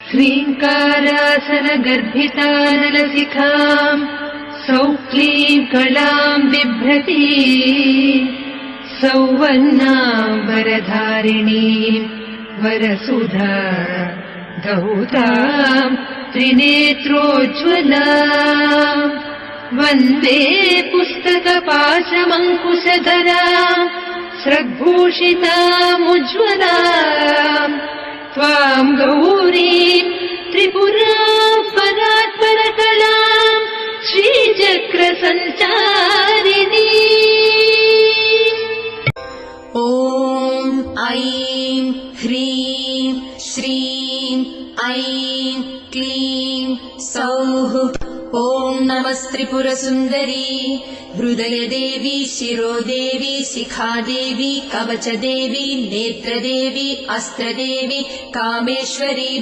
ह्रीङ्कारासनगर्भितानलशिखाम् सौक्लीम् कलाम् बिभ्रती सौवर्णाम् वरधारिणीम् वरसुधा धौताम् त्रिनेत्रोज्ज्वला वन्दे पुस्तकपाशमङ्कुशधराम् स्रग्भूषितामुज्ज्वलाम् त्वाम् गौरीम् त्रिपुराम् परात्परकलाम् श्रीचक्रसञ्चारिणी। ॐ ऐं ह्रीं श्रीं ऐं क्लीं सौः। ॐ नमस्त्रिपुरसुन्दरी हृदयदेवी शिरोदेवी शिखादेवी कवचदेवी नेत्रदेवी अस्त्रदेवी कामेश्वरी